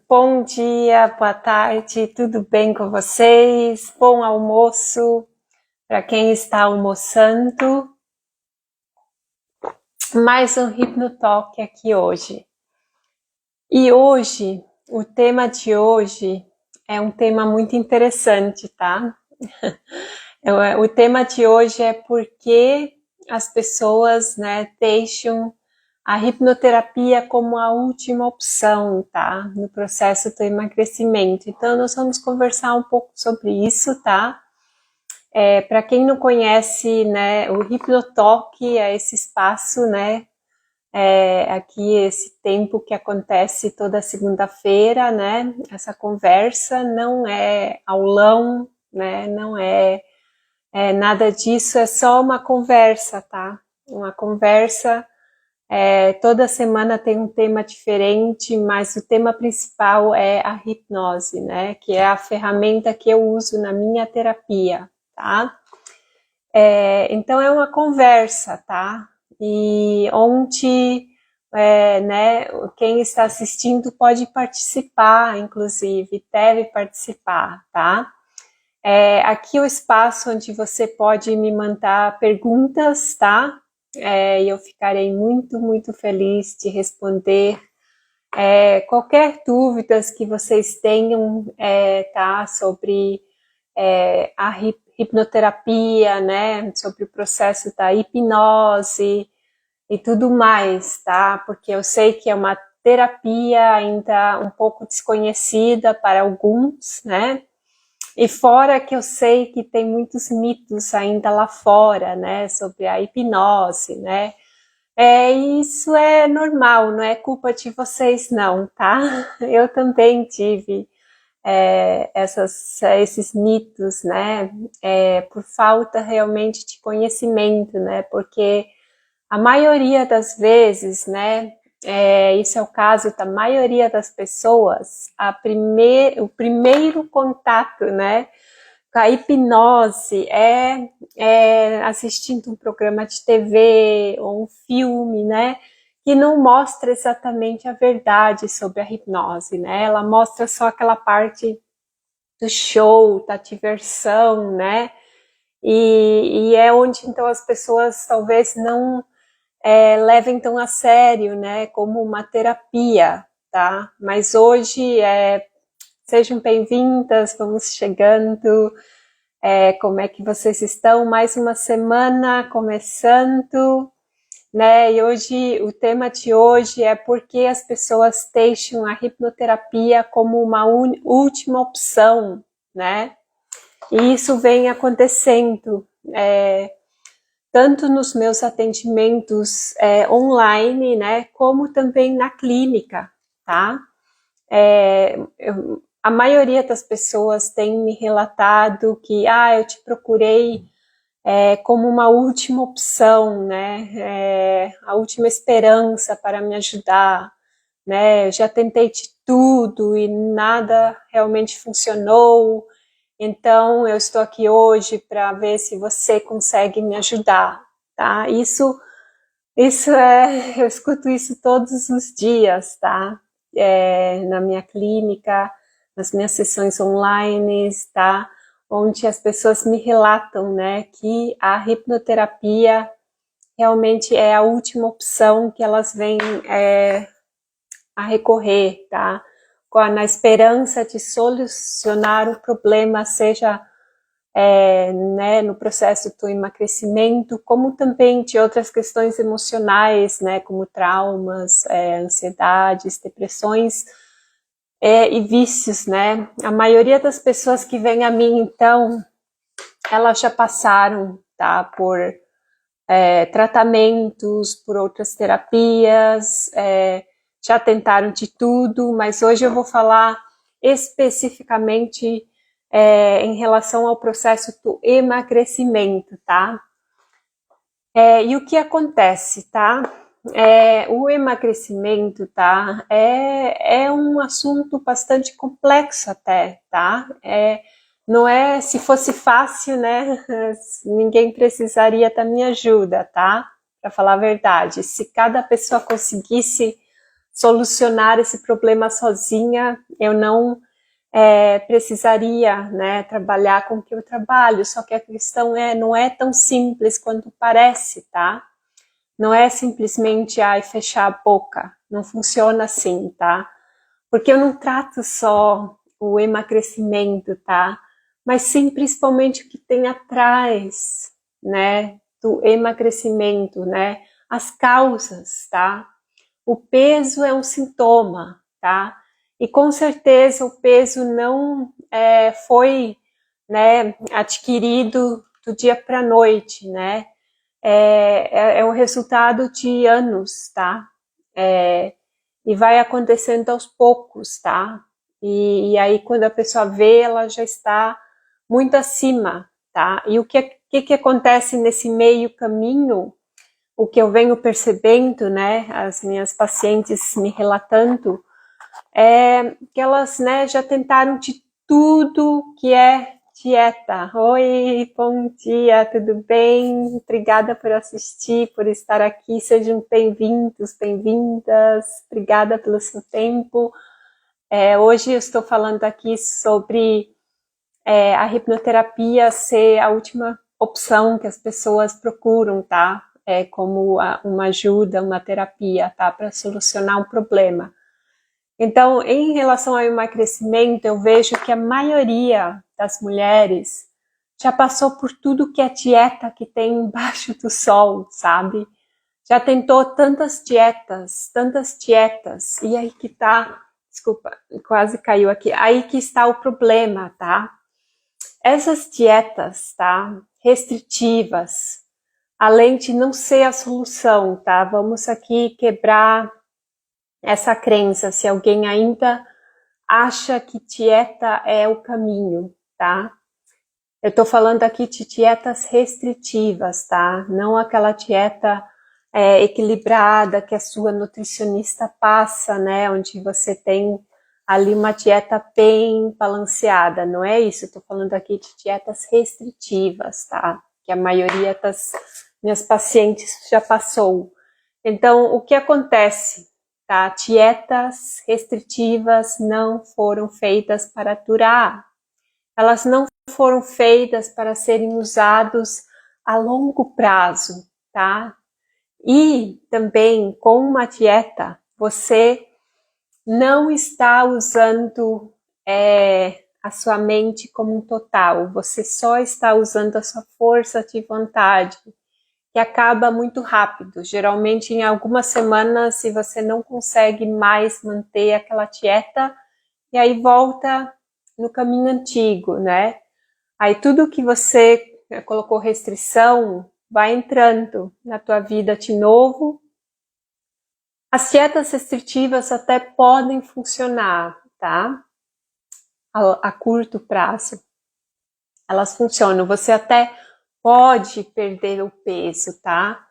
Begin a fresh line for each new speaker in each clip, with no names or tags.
Bom dia, boa tarde, tudo bem com vocês? Bom almoço para quem está almoçando. Mais um Hipnotalk aqui hoje. E hoje, o tema de hoje é um tema muito interessante, tá? O tema de hoje é por que as pessoas, deixam a hipnoterapia como a última opção, tá? No processo do emagrecimento. Então, nós vamos conversar um pouco sobre isso, tá? Para quem não conhece, né, o Hipnotalk é esse espaço, né? Aqui esse tempo que acontece toda segunda-feira, né? Essa conversa não é aulão, né? Não é nada disso, é só uma conversa, tá? Uma conversa. Toda semana tem um tema diferente, mas o tema principal é a hipnose, né? Que é a ferramenta que eu uso na minha terapia, tá? Então é uma conversa, tá? E onde, né? Quem está assistindo pode participar, inclusive, deve participar, tá? Aqui é o espaço onde você pode me mandar perguntas, tá? E eu ficarei muito, muito feliz de responder qualquer dúvidas que vocês tenham, tá? Sobre a hipnoterapia, né? Sobre o processo da hipnose e tudo mais, tá? Porque eu sei que é uma terapia ainda um pouco desconhecida para alguns, né? E fora que eu sei que tem muitos mitos ainda lá fora, né, sobre a hipnose, né? Isso é normal, não é culpa de vocês não, tá? Eu também tive esses mitos, né? Por falta realmente de conhecimento, né? Porque a maioria das vezes, né? Isso é o caso da maioria das pessoas. O primeiro contato, né? A hipnose é assistindo um programa de TV ou um filme, né? Que não mostra exatamente a verdade sobre a hipnose, né? Ela mostra só aquela parte do show, da diversão, né? E é onde então as pessoas talvez não levem tão a sério, né? Como uma terapia, tá? Mas hoje sejam bem-vindas, vamos chegando. Como é que vocês estão? Mais uma semana começando, né? E hoje, o tema de hoje é por que as pessoas deixam a hipnoterapia como uma última opção, né? E isso vem acontecendo, tanto nos meus atendimentos online, né? Como também na clínica, tá? A maioria das pessoas tem me relatado que, eu te procurei como uma última opção, né? A última esperança para me ajudar, né? Eu já tentei de tudo e nada realmente funcionou, então eu estou aqui hoje para ver se você consegue me ajudar, tá? Eu escuto isso todos os dias, tá? Na minha clínica, nas minhas sessões online, tá? Onde as pessoas me relatam, né, que a hipnoterapia realmente é a última opção que elas vêm a recorrer, tá? Na esperança de solucionar o problema, seja né, no processo do emagrecimento, como também de outras questões emocionais, né, como traumas, ansiedades, depressões e vícios, né? A maioria das pessoas que vêm a mim, então, elas já passaram, tá, por tratamentos, por outras terapias, já tentaram de tudo, mas hoje eu vou falar especificamente em relação ao processo do emagrecimento, tá? E o que acontece, tá? O emagrecimento, tá? É um assunto bastante complexo até, tá? Não é, se fosse fácil, né? Ninguém precisaria da minha ajuda, tá? Para falar a verdade. Se cada pessoa conseguisse solucionar esse problema sozinha, eu não precisaria, né, trabalhar com o que eu trabalho, só que a questão não é tão simples quanto parece, tá? Não é simplesmente, fechar a boca, não funciona assim, tá? Porque eu não trato só o emagrecimento, tá? Mas sim, principalmente o que tem atrás, né, do emagrecimento, né? As causas, tá? O peso é um sintoma, tá? E com certeza o peso não foi, né, adquirido do dia para a noite, né? É o resultado de anos, tá? E vai acontecendo aos poucos, tá? E aí quando a pessoa vê, ela já está muito acima, tá? E o que acontece nesse meio caminho? O que eu venho percebendo, né, as minhas pacientes me relatando, é que elas, né, já tentaram de tudo que é dieta. Oi, bom dia, tudo bem? Obrigada por assistir, por estar aqui. Sejam bem-vindos, bem-vindas. Obrigada pelo seu tempo. Hoje eu estou falando aqui sobre a hipnoterapia ser a última opção que as pessoas procuram, tá? Como uma ajuda, uma terapia, tá? Para solucionar um problema. Então, em relação ao emagrecimento, eu vejo que a maioria das mulheres já passou por tudo que é dieta que tem embaixo do sol, sabe? Já tentou tantas dietas, e aí que tá, desculpa, quase caiu aqui, aí que está o problema, tá? Essas dietas, tá? Restritivas, além de não ser a solução, tá? Vamos aqui quebrar essa crença, se alguém ainda acha que dieta é o caminho, tá? Eu tô falando aqui de dietas restritivas, tá? Não aquela dieta equilibrada que a sua nutricionista passa, né? Onde você tem ali uma dieta bem balanceada, não é isso? Eu tô falando aqui de dietas restritivas, tá? Que a maioria das minhas pacientes já passou. Então, o que acontece? Tá? Dietas restritivas não foram feitas para durar. Elas não foram feitas para serem usados a longo prazo, tá? E também com uma dieta, você não está usando a sua mente como um total, você só está usando a sua força de vontade, que acaba muito rápido. Geralmente, em algumas semanas, se você não consegue mais manter aquela dieta, e aí volta no caminho antigo, né? Aí tudo que você colocou restrição vai entrando na tua vida de novo. As dietas restritivas até podem funcionar, tá? A curto prazo. Elas funcionam. Você até pode perder o peso, tá?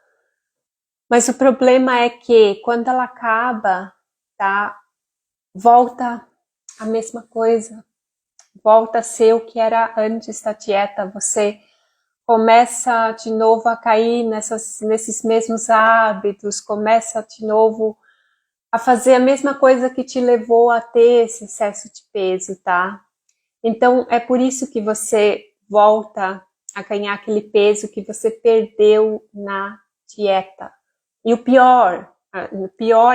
Mas o problema é que quando ela acaba, tá? Volta a mesma coisa. Volta a ser o que era antes da dieta. Você começa de novo a cair nesses mesmos hábitos, começa de novo a fazer a mesma coisa que te levou a ter esse excesso de peso, tá? Então, é por isso que você volta a ganhar aquele peso que você perdeu na dieta. E o pior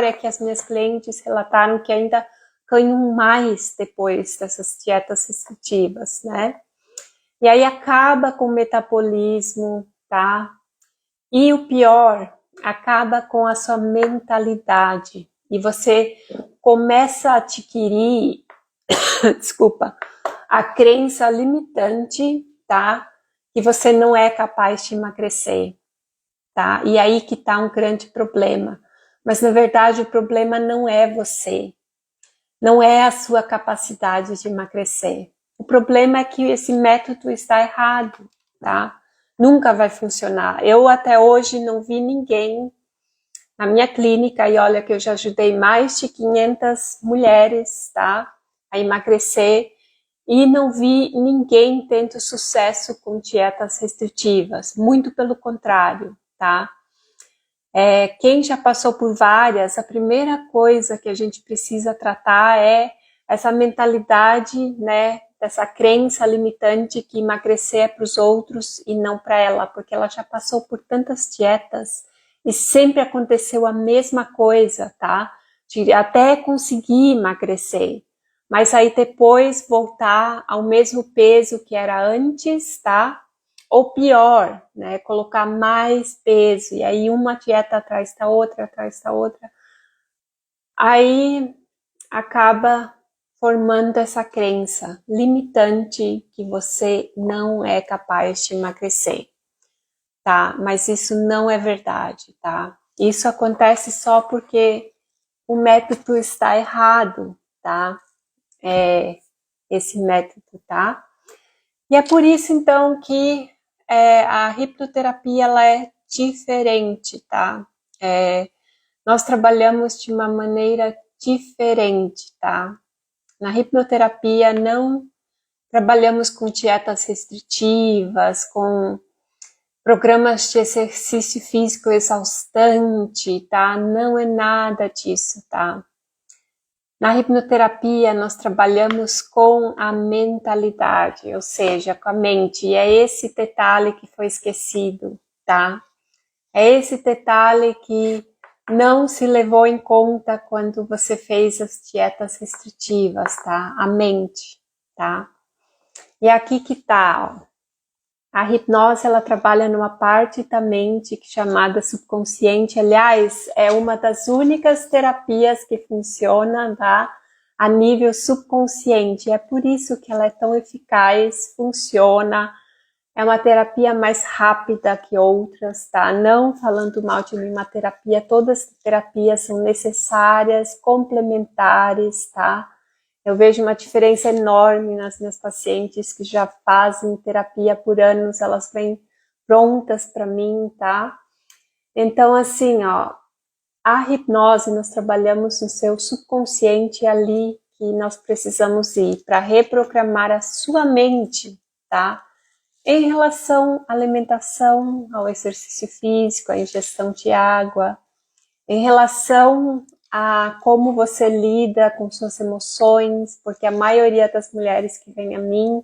é que as minhas clientes relataram que ainda ganham mais depois dessas dietas restritivas, né? E aí acaba com o metabolismo, tá? E o pior, acaba com a sua mentalidade. E você começa a adquirir, desculpa, a crença limitante, tá? Que você não é capaz de emagrecer, tá? E aí que tá um grande problema. Mas na verdade o problema não é você, não é a sua capacidade de emagrecer. O problema é que esse método está errado, tá? Nunca vai funcionar. Eu até hoje não vi ninguém na minha clínica, e olha que eu já ajudei mais de 500 mulheres, tá? A emagrecer, e não vi ninguém tendo sucesso com dietas restritivas. Muito pelo contrário, tá? Quem já passou por várias, a primeira coisa que a gente precisa tratar é essa mentalidade, né, dessa crença limitante que emagrecer é para os outros e não para ela, porque ela já passou por tantas dietas e sempre aconteceu a mesma coisa, tá? De até conseguir emagrecer, mas aí depois voltar ao mesmo peso que era antes, tá? Ou pior, né, colocar mais peso, e aí uma dieta atrás da outra, aí acaba formando essa crença limitante que você não é capaz de emagrecer, tá? Mas isso não é verdade, tá? Isso acontece só porque o método está errado, tá? Esse método, tá? E é por isso, então, que a hipnoterapia ela é diferente, tá? Nós trabalhamos de uma maneira diferente, tá? Na hipnoterapia não trabalhamos com dietas restritivas, com programas de exercício físico exaustante, tá? Não é nada disso, tá? Na hipnoterapia, nós trabalhamos com a mentalidade, ou seja, com a mente. E é esse detalhe que foi esquecido, tá? É esse detalhe que não se levou em conta quando você fez as dietas restritivas, tá? A mente, tá? E aqui que tá, ó. A hipnose, ela trabalha numa parte da mente chamada subconsciente. Aliás, é uma das únicas terapias que funciona, tá? A nível subconsciente. É por isso que ela é tão eficaz, funciona. É uma terapia mais rápida que outras, tá? Não falando mal de nenhuma terapia, todas as terapias são necessárias, complementares, tá? Eu vejo uma diferença enorme nas minhas pacientes que já fazem terapia por anos, elas vêm prontas para mim, tá? Então, assim, ó, a hipnose, nós trabalhamos no seu subconsciente ali que nós precisamos ir para reprogramar a sua mente, tá? Em relação à alimentação, ao exercício físico, à ingestão de água, em relação a como você lida com suas emoções, porque a maioria das mulheres que vêm a mim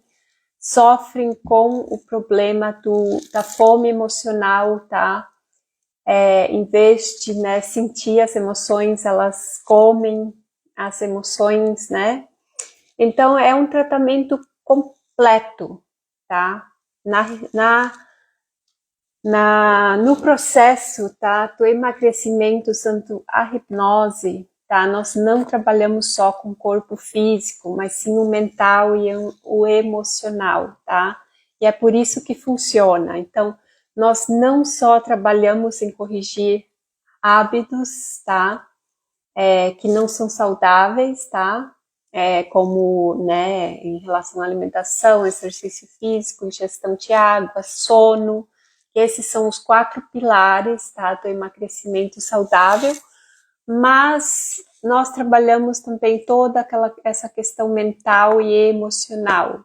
sofrem com o problema da fome emocional, tá? Em vez de, né, sentir as emoções, elas comem as emoções, né? Então, é um tratamento completo, tá? No processo, tá, do emagrecimento usando a hipnose, tá, nós não trabalhamos só com o corpo físico, mas sim o mental e o emocional, tá? E é por isso que funciona. Então, nós não só trabalhamos em corrigir hábitos, tá, que não são saudáveis, tá? Como, né, em relação à alimentação, exercício físico, ingestão de água, sono. Esses são os 4 pilares, tá, do emagrecimento saudável. Mas nós trabalhamos também toda essa questão mental e emocional,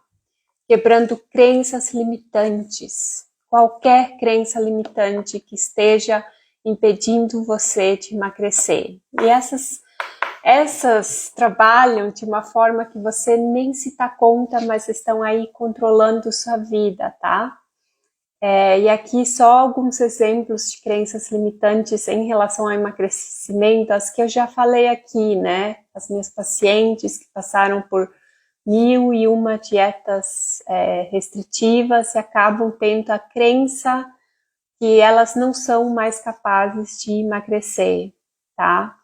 quebrando crenças limitantes. Qualquer crença limitante que esteja impedindo você de emagrecer. E essas trabalham de uma forma que você nem se dá conta, mas estão aí controlando sua vida, tá? E aqui só alguns exemplos de crenças limitantes em relação ao emagrecimento, as que eu já falei aqui, né? As minhas pacientes que passaram por 1001 dietas restritivas e acabam tendo a crença que elas não são mais capazes de emagrecer, tá?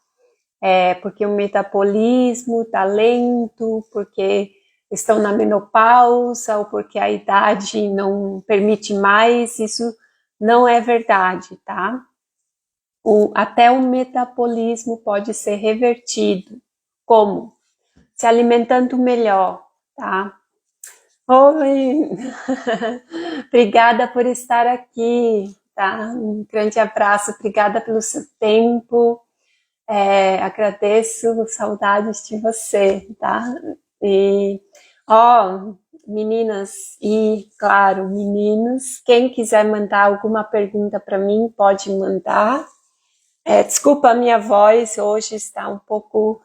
Porque o metabolismo está lento, porque estão na menopausa ou porque a idade não permite mais, isso não é verdade, tá? Até o metabolismo pode ser revertido. Como? Se alimentando melhor, tá? Oi! Obrigada por estar aqui, tá? Um grande abraço, obrigada pelo seu tempo. Agradeço, saudades de você, tá? E, meninas e, claro, meninos, quem quiser mandar alguma pergunta para mim, pode mandar. Desculpa, a minha voz hoje está um pouco,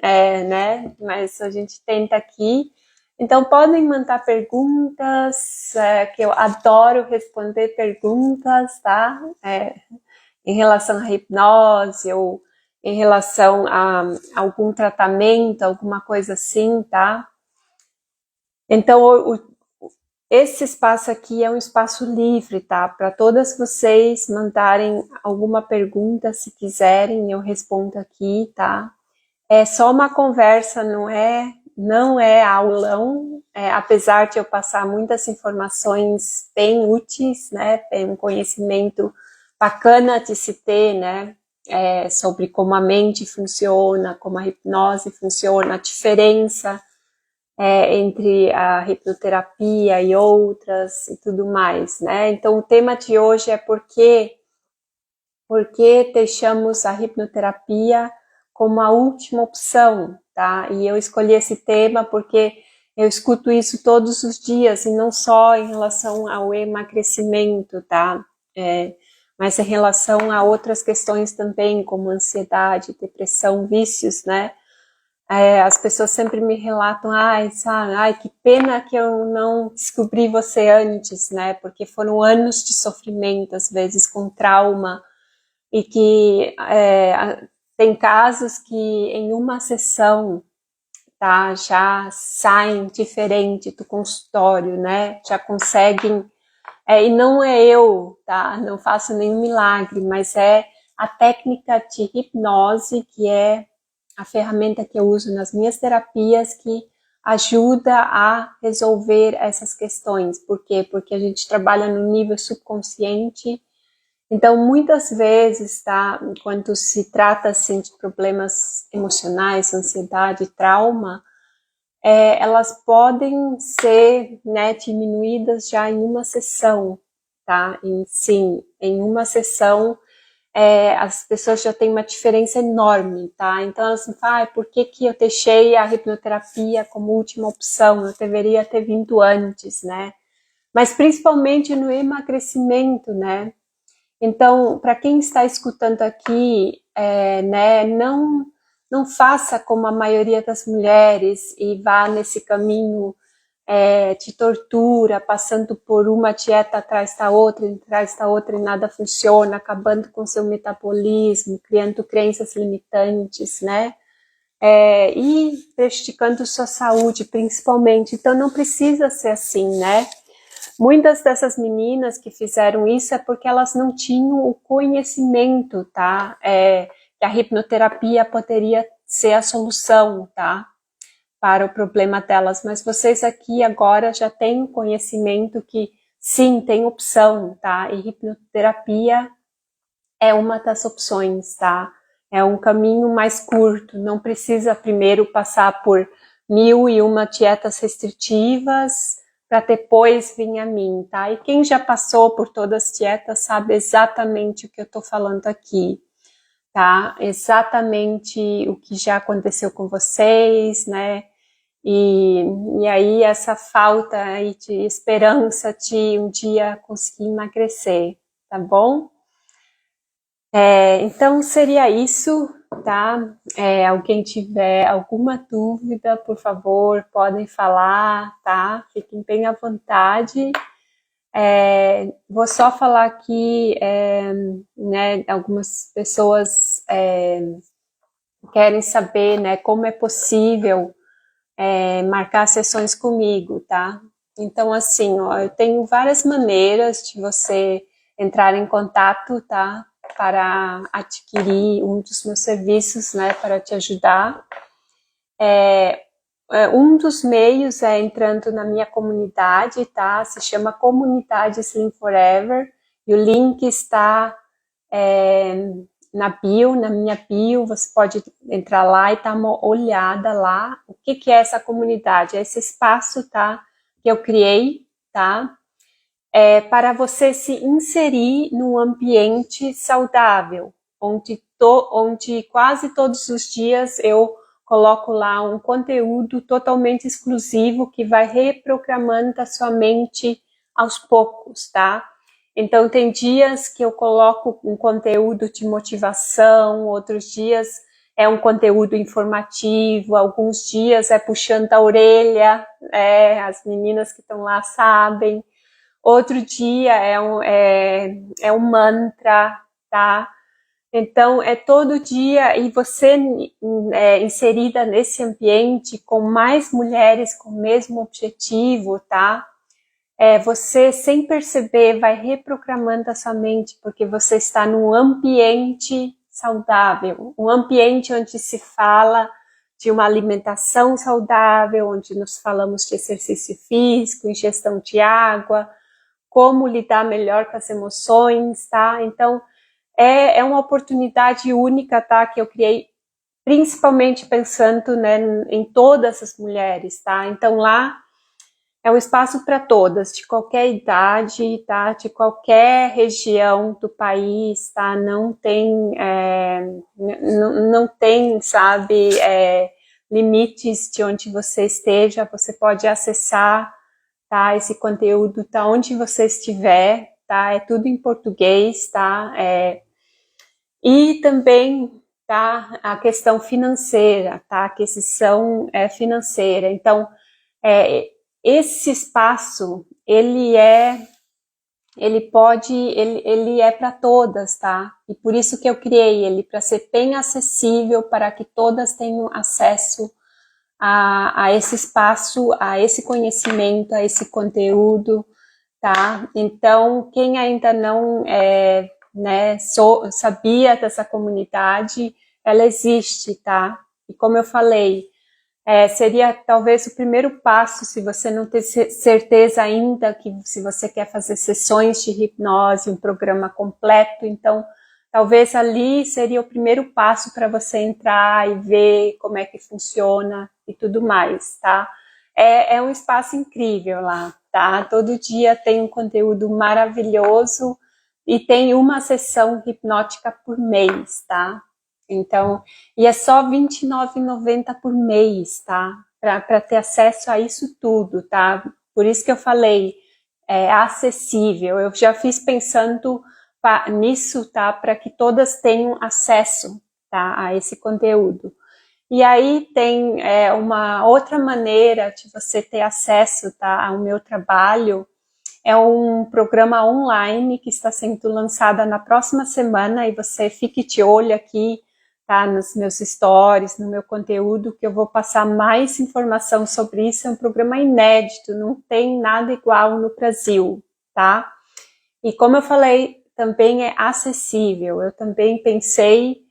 né? Mas a gente tenta aqui. Então, podem mandar perguntas, que eu adoro responder perguntas, tá? Em relação à hipnose ou em relação a algum tratamento, alguma coisa assim, tá? Então, esse espaço aqui é um espaço livre, tá? Para todas vocês mandarem alguma pergunta, se quiserem, eu respondo aqui, tá? É só uma conversa, não é aulão, apesar de eu passar muitas informações bem úteis, né? Tem um conhecimento bacana de se ter, né? Sobre como a mente funciona, como a hipnose funciona, a diferença entre a hipnoterapia e outras e tudo mais, né? Então, o tema de hoje é por que deixamos a hipnoterapia como a última opção, tá? E eu escolhi esse tema porque eu escuto isso todos os dias, e não só em relação ao emagrecimento, tá? Mas em relação a outras questões também, como ansiedade, depressão, vícios, né? As pessoas sempre me relatam, ai, que pena que eu não descobri você antes, né? Porque foram anos de sofrimento, às vezes com trauma, e que tem casos que em uma sessão, tá, já saem diferente do consultório, né? Já conseguem, e não é eu, tá? Não faço nenhum milagre, mas é a técnica de hipnose, que é a ferramenta que eu uso nas minhas terapias, que ajuda a resolver essas questões. Por quê? Porque a gente trabalha no nível subconsciente. Então, muitas vezes, tá, quando se trata assim, de problemas emocionais, ansiedade, trauma, elas podem ser, né, diminuídas já em uma sessão, tá? Sim, em uma sessão as pessoas já têm uma diferença enorme, tá? Então elas falam, por que eu deixei a hipnoterapia como última opção? Eu deveria ter vindo antes, né? Mas principalmente no emagrecimento, né? Então, para quem está escutando aqui, né, não faça como a maioria das mulheres e vá nesse caminho de tortura, passando por uma dieta atrás da outra e nada funciona, acabando com seu metabolismo, criando crenças limitantes, né? E prejudicando sua saúde, principalmente. Então, não precisa ser assim, né? Muitas dessas meninas que fizeram isso é porque elas não tinham o conhecimento, tá? Que a hipnoterapia poderia ser a solução, tá? Para o problema delas, mas vocês aqui agora já têm o conhecimento que sim, tem opção, tá? E hipnoterapia é uma das opções, tá? É um caminho mais curto, não precisa primeiro passar por 1001 dietas restritivas para depois vir a mim, tá? E quem já passou por todas as dietas sabe exatamente o que eu tô falando aqui, tá? Exatamente o que já aconteceu com vocês, né? E aí essa falta aí de esperança de um dia conseguir emagrecer, tá bom? Então seria isso, tá? Alguém tiver alguma dúvida, por favor, podem falar, tá? Fiquem bem à vontade. Vou só falar aqui, né? Algumas pessoas querem saber, né? Como é possível marcar sessões comigo, tá? Então, assim, ó, eu tenho várias maneiras de você entrar em contato, tá? Para adquirir um dos meus serviços, né? Para te ajudar. Um dos meios é entrando na minha comunidade, tá? Se chama Comunidade Slim Forever, e o link está na bio, na minha bio, você pode entrar lá e dar uma olhada lá. O que é essa comunidade? É esse espaço, tá? Que eu criei, tá? Para você se inserir num ambiente saudável, onde quase todos os dias eu coloco lá um conteúdo totalmente exclusivo que vai reprogramando a sua mente aos poucos, tá? Então, tem dias que eu coloco um conteúdo de motivação, outros dias é um conteúdo informativo, alguns dias é puxando a orelha, as meninas que estão lá sabem. Outro dia é um mantra, tá? Então, é todo dia, e você inserida nesse ambiente com mais mulheres com o mesmo objetivo, tá? Você, sem perceber, vai reprogramando a sua mente, porque você está num ambiente saudável, um ambiente onde se fala de uma alimentação saudável, onde nos falamos de exercício físico, ingestão de água, como lidar melhor com as emoções, tá? Então, é uma oportunidade única, tá? Que eu criei, principalmente pensando, né, em todas as mulheres, tá? Então, lá é um espaço para todas, de qualquer idade, tá? De qualquer região do país, tá? Não tem, sabe, limites de onde você esteja. Você pode acessar, tá? Esse conteúdo, tá? Onde você estiver, tá? É tudo em português, tá? E também, tá? A questão financeira, tá? A aquisição financeira. Então, esse espaço, ele é para todas, tá? E por isso que eu criei ele, para ser bem acessível, para que todas tenham acesso a esse espaço, a esse conhecimento, a esse conteúdo, tá? Então, quem ainda não sabia dessa comunidade, ela existe, tá? E como eu falei, seria talvez o primeiro passo, se você não tem certeza ainda que se você quer fazer sessões de hipnose, um programa completo, então talvez ali seria o primeiro passo para você entrar e ver como é que funciona e tudo mais, tá? É um espaço incrível lá, tá? Todo dia tem um conteúdo maravilhoso e tem uma sessão hipnótica por mês, tá? Então, e é só R$ 29,90 por mês, tá? Para ter acesso a isso tudo, tá? Por isso que eu falei, é acessível. Eu já fiz pensando nisso, tá? Para que todas tenham acesso, tá? A esse conteúdo. E aí tem uma outra maneira de você ter acesso, tá? Ao meu trabalho. É um programa online que está sendo lançado na próxima semana, e você fique de olho aqui, tá, nos meus stories, no meu conteúdo, que eu vou passar mais informação sobre isso. É um programa inédito, não tem nada igual no Brasil, tá? E como eu falei, também é acessível. Eu também pensei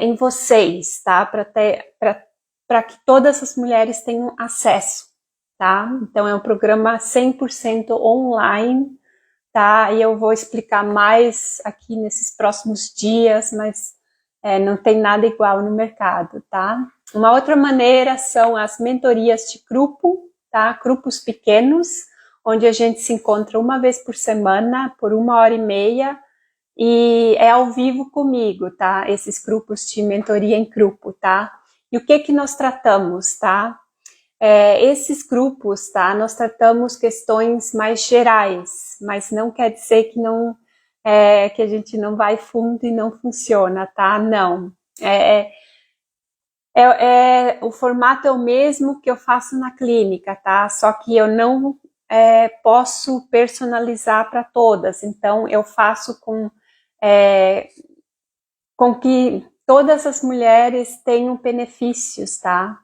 em vocês, tá? Para que todas as mulheres tenham acesso, tá? Então é um programa 100% online, tá? E eu vou explicar mais aqui nesses próximos dias, mas não tem nada igual no mercado, tá? Uma outra maneira são as mentorias de grupo, tá? Grupos pequenos, onde a gente se encontra uma vez por semana, por 1h30, e é ao vivo comigo, tá? Esses grupos de mentoria em grupo, tá? E o que nós tratamos, tá? Esses grupos, tá? Nós tratamos questões mais gerais, mas não quer dizer que não que a gente não vai fundo e não funciona, tá? Não. O formato é o mesmo que eu faço na clínica, tá? Só que eu não posso personalizar para todas, então eu faço com que todas as mulheres tenham benefícios, tá?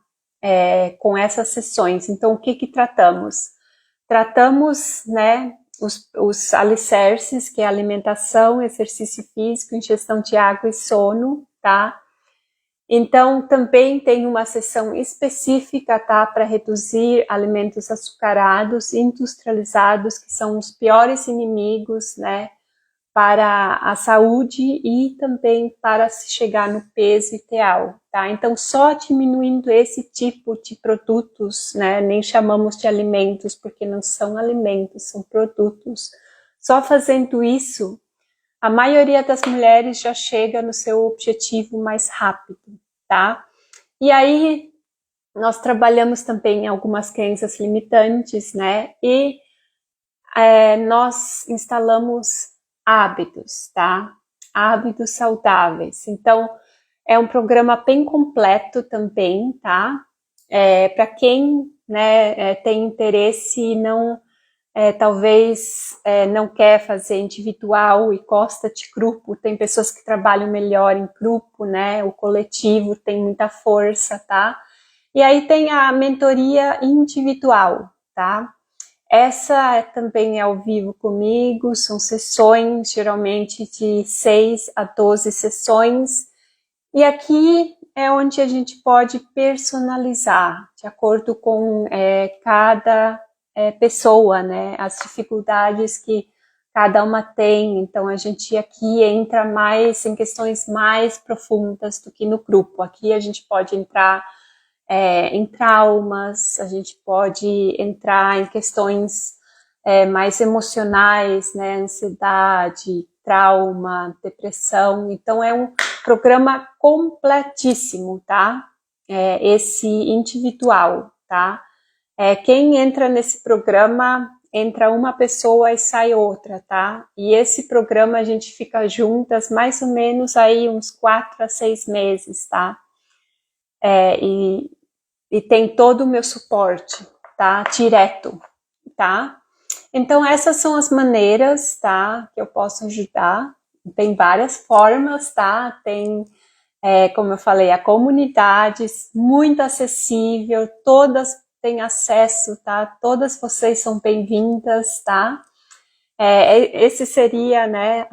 Com essas sessões. Então, o que tratamos? Tratamos, né, os alicerces, que é alimentação, exercício físico, ingestão de água e sono, tá? Então, também tem uma sessão específica, tá, para reduzir alimentos açucarados, industrializados, que são os piores inimigos, né, para a saúde e também para se chegar no peso ideal, tá? Então, só diminuindo esse tipo de produtos, né, nem chamamos de alimentos, porque não são alimentos, são produtos. Só fazendo isso, a maioria das mulheres já chega no seu objetivo mais rápido, tá? E aí, nós trabalhamos também em algumas crenças limitantes, né? E nós instalamos hábitos, tá? Hábitos saudáveis. Então, é um programa bem completo também, tá? Para quem, né, tem interesse e não, talvez não quer fazer individual e gosta de grupo, tem pessoas que trabalham melhor em grupo, né? O coletivo tem muita força, tá? E aí tem a mentoria individual, tá? Essa também é ao vivo comigo, são sessões, geralmente de 6 a 12 sessões, e aqui é onde a gente pode personalizar, de acordo com cada pessoa, né, as dificuldades que cada uma tem, então a gente aqui entra mais em questões mais profundas do que no grupo, aqui a gente pode entrar em traumas, a gente pode entrar em questões mais emocionais, né, ansiedade, trauma, depressão, então é um programa completíssimo, tá? Esse individual, tá? Quem entra nesse programa, entra uma pessoa e sai outra, tá? E esse programa a gente fica juntas mais ou menos aí uns 4 a 6 meses, tá? E tem todo o meu suporte, tá? Direto, tá? Então, essas são as maneiras, tá? Que eu posso ajudar. Tem várias formas, tá? Tem, como eu falei, a comunidade muito acessível, todas têm acesso, tá? Todas vocês são bem-vindas, tá? Esse seria, né,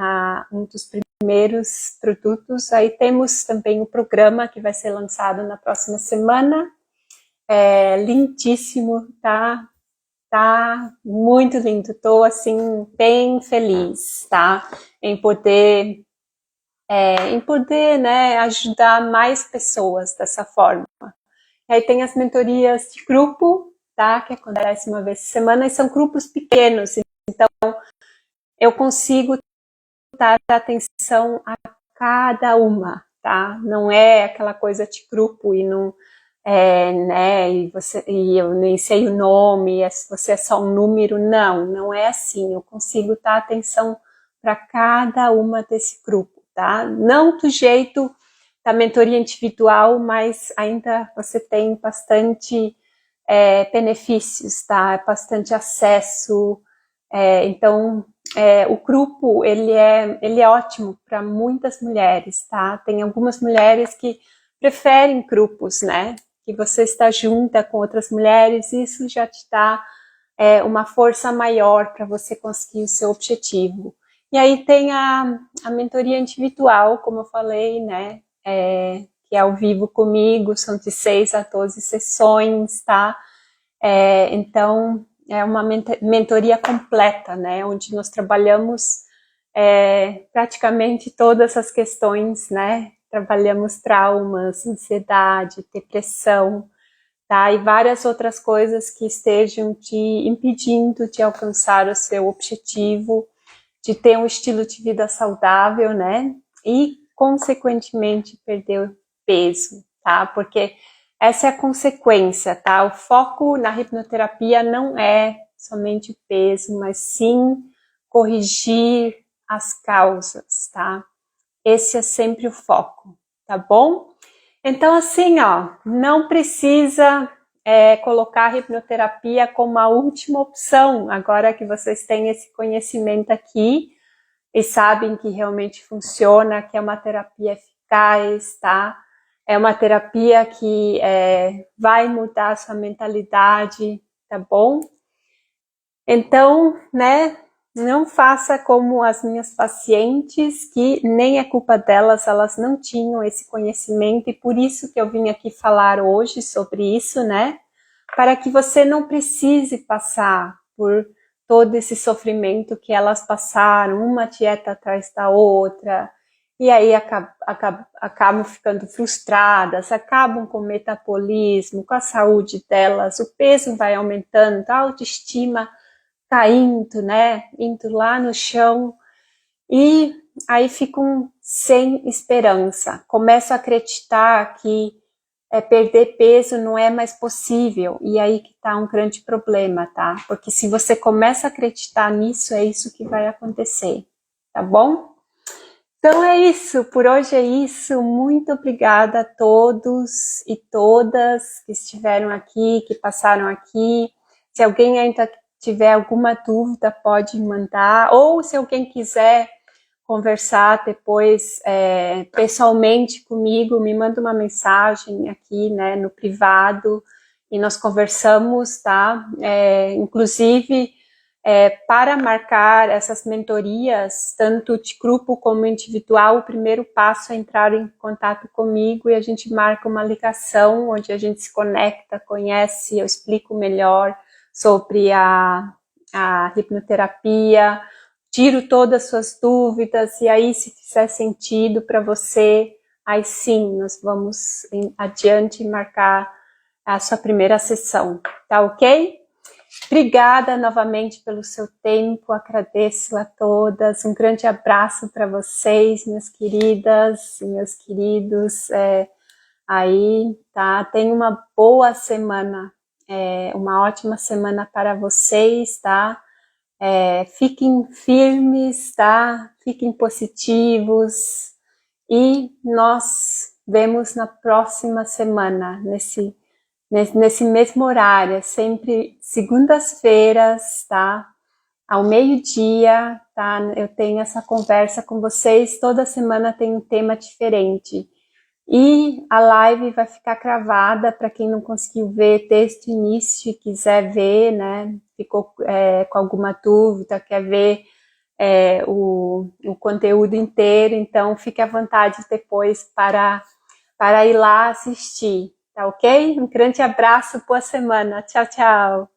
um dos primeiros produtos. Aí temos também o programa que vai ser lançado na próxima semana, lindíssimo, tá? Tá muito lindo, tô assim bem feliz, tá? Em poder, né, ajudar mais pessoas dessa forma. E aí tem as mentorias de grupo, tá? Que acontece uma vez por semana e são grupos pequenos, então eu consigo dar atenção a cada uma, tá? Não é aquela coisa de grupo e não né, e eu nem sei o nome, você é só um número, não é assim, eu consigo dar atenção para cada uma desse grupo, tá? Não do jeito da mentoria individual, mas ainda você tem bastante benefícios, tá? Bastante acesso, então o grupo ele é ótimo para muitas mulheres, tá? Tem algumas mulheres que preferem grupos, né? Que você está junta com outras mulheres, isso já te dá uma força maior para você conseguir o seu objetivo. E aí tem a mentoria individual, como eu falei, né? Que é ao vivo comigo, são de 6 a 12 sessões, tá? Então, é uma mentoria completa, né? Onde nós trabalhamos praticamente todas as questões, né? Trabalhamos traumas, ansiedade, depressão, tá? E várias outras coisas que estejam te impedindo de alcançar o seu objetivo, de ter um estilo de vida saudável, né? E, consequentemente, perder o peso, tá? Porque essa é a consequência, tá? O foco na hipnoterapia não é somente o peso, mas sim corrigir as causas, tá? Esse é sempre o foco, tá bom? Então, assim, ó, não precisa colocar a hipnoterapia como a última opção, agora que vocês têm esse conhecimento aqui e sabem que realmente funciona, que é uma terapia eficaz, tá? É uma terapia que vai mudar a sua mentalidade, tá bom? Então, né, não faça como as minhas pacientes, que nem é culpa delas, elas não tinham esse conhecimento, e por isso que eu vim aqui falar hoje sobre isso, né? Para que você não precise passar por todo esse sofrimento que elas passaram, uma dieta atrás da outra, e aí acabam ficando frustradas, acabam com o metabolismo, com a saúde delas, o peso vai aumentando, a autoestima caindo, né, indo lá no chão, e aí ficam sem esperança, começam a acreditar que perder peso não é mais possível. E aí que tá um grande problema, tá? Porque se você começa a acreditar nisso, é isso que vai acontecer, tá bom? Então é isso, por hoje é isso. Muito obrigada a todos e todas que estiveram aqui, que passaram aqui. Se alguém ainda tiver alguma dúvida, pode mandar. Ou se alguém quiser conversar depois pessoalmente comigo, me manda uma mensagem aqui, né, no privado, e nós conversamos, tá? Inclusive, para marcar essas mentorias, tanto de grupo como individual, o primeiro passo é entrar em contato comigo e a gente marca uma ligação onde a gente se conecta, conhece, eu explico melhor sobre a hipnoterapia, tiro todas as suas dúvidas, e aí se fizer sentido para você, aí sim, nós vamos adiante marcar a sua primeira sessão, tá ok? Obrigada novamente pelo seu tempo, agradeço a todas, um grande abraço para vocês, minhas queridas e meus queridos, aí, tá? Tenha uma boa semana, uma ótima semana para vocês, tá? Fiquem firmes, tá? Fiquem positivos e nós vemos na próxima semana, nesse mesmo horário, sempre segundas-feiras, tá? Ao meio-dia, tá? Eu tenho essa conversa com vocês, toda semana tem um tema diferente. E a live vai ficar gravada para quem não conseguiu ver desde o início e quiser ver, né? Ficou com alguma dúvida, quer ver o conteúdo inteiro, então fique à vontade depois para ir lá assistir, tá ok? Um grande abraço, boa semana, tchau, tchau!